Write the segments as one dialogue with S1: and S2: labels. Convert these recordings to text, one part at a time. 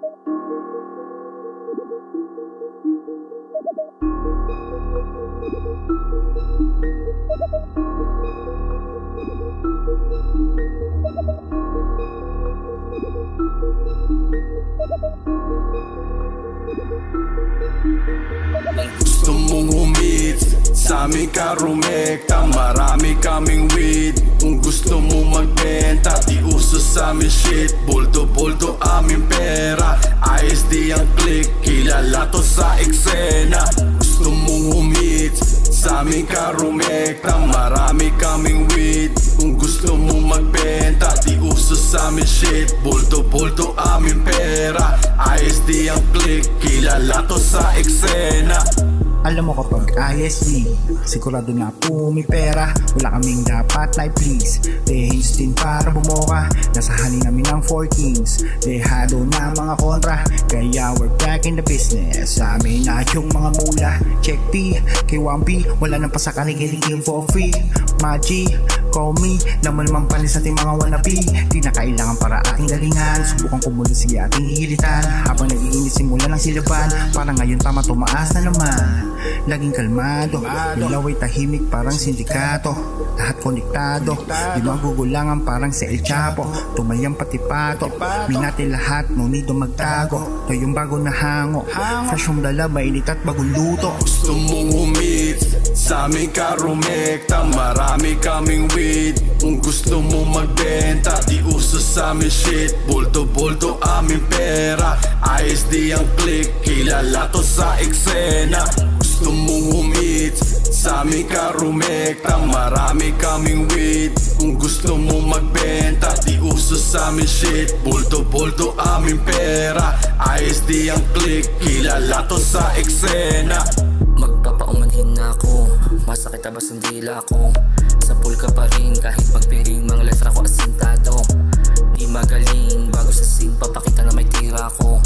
S1: Gusto mong humits, sa amin ka rumekta. Marami kaming weed, kung gusto mo magbenta. Di uso sa amin shit, boldo-boldo aming pera. ISD ang click, kilala to sa eksena. Gusto mong humits, sa amin ka rumekta. Marami kaming weed, kung gusto mo magbenta. Di uso sa amin shit, boldo-boldo aming pera. ISD ang click, kilala to sa eksena.
S2: Alam mo kapag ISD, sigurado na pumipera. Wala kaming dapat like please, dehins din para bumoka. Nasa hanin namin ng 4 kings, dehado na mga kontra. Kaya we're back in the business, sa amin na yung mga mula. Check P, kay 1P, wala nang pasakali kiligin for free. Maji, call me, naman naman panis ating mga wannabe. Di na kailangan para ating galingan, subukan ko muna sige ating hihilitan. Habang nag-iinit simula ng silaban, parang ngayon tama tumaas na naman. Laging kalmado, ilaw ay tahimik parang sindikato. Lahat konektado, di magugulangan parang sa El Chapo. Tumayang pati pato, minati lahat, no nido magtago. Ito yung bago na hango, fresh yung dala, mainit at bagong luto.
S1: Gusto mong humits, sa amin ka rumekta. Marami kaming weed, kung gusto mo magbenta. Di uso sa amin shit, boldo-boldo aming pera. ISD ang click, kilala to sa eksena. Gusto mong humits, sa amin ka rumekta. Marami kaming weed, kung gusto mo magbenta. Di uso sa amin shit, boldo-boldo aming pera. ISD ang click, kilala to sa eksena.
S3: Magpapaumanhin na ako, masakit abas ang dila ko. Sa pool ka pa rin kahit magpiring mga letra ko asintado. Di magaling bago sa scene, papakita na may tira ko.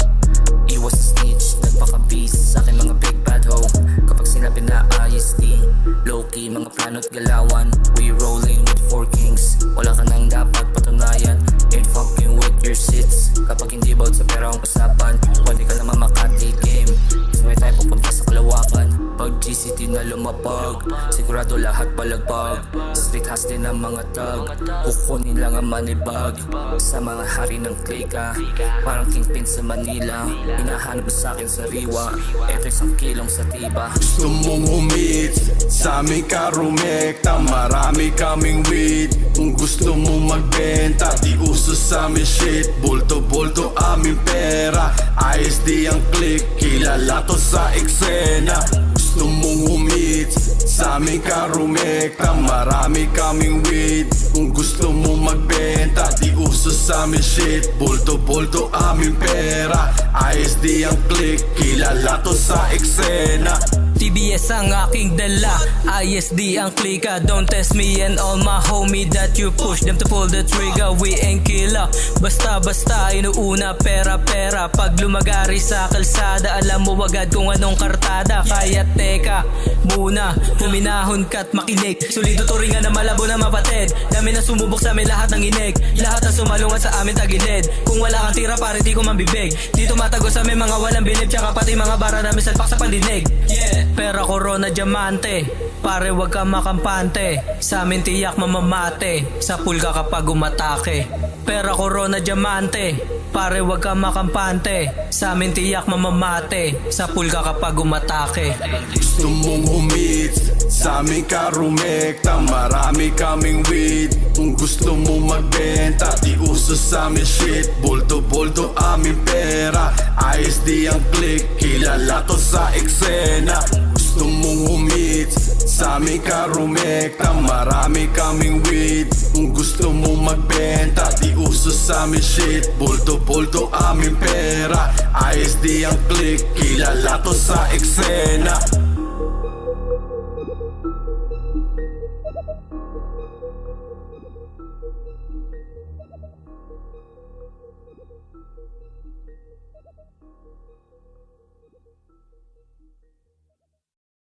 S3: Iwas sa snitch, nagpaka-beast sa akin mga big bad hoe. Kapag sinabi na ISD, low-key mga plano't galawan. We rolling with 4 kings, wala ka nang dapat patunayan. Ain't fucking with your sits, kapag hindi bout sa pera ang usapan. Pwede ka naman makatikim, sabay tayo pupunta sa Kalawakan. Pag GCT na lumapag, sigurado lahat balagbag. Street has din ang mga tag, kukunin lang ang money bag. Sa mga hari ng klika, parang kingpin sa Manila. Hinahanap mo sa'kin sa riwa, eto isang kilong sa tiba.
S1: Gusto mong humits, sa amin ka rumekta. Marami kaming weed, kung gusto mo magbenta. Di uso sa amin shit, boldo-boldo aming pera. ISD ang click, kilala to sa eksena. Gusto mong humits, sa amin ka rumekta. Marami kaming weed, kung gusto mo magbenta. Di uso sa amin shit, boldo-boldo aming pera. ISD ang click, kilala to sa eksena.
S4: TBS ang aking dala, ISD ang klika. Don't test me and all my homie that you push them to pull the trigger. We ain't killer, basta-basta inuuna pera-pera. Pag lumagari sa kalsada, alam mo agad kung anong kartada. Kaya teka muna, huminahon ka't makinig. Sulido turingan na malabo na mapatid. Dami na sumubok sa amin lahat ng inig, lahat na sumalungat sa amin tagilid. Kung wala kang tira pare di ko mambibig. Dito matago sa amin mga walang bilib, tsaka pati mga bara namin salpak sa pandinig. Yeah, pera corona diamante, pare wag ka makampante. Sa amin tiyak mamamate, sa pool ka kapag umatake. Pera corona diamante, pare wag ka makampante. Sa amin tiyak mamamate, sa pool ka kapag umatake.
S1: Gusto mong humits, sa amin ka rumekta. Marami kaming weed, kung gusto mo magbenta. Di uso sa amin shit, boldo-boldo aming pera. ISD ang click, kilala to sa eksena. Gusto mong humits, sa amin ka rumekta. Marami kaming weed, kung gusto mo magbenta. Di uso sa amin shit, boldo-boldo aming pera. ISD ang click, kilala to sa eksena.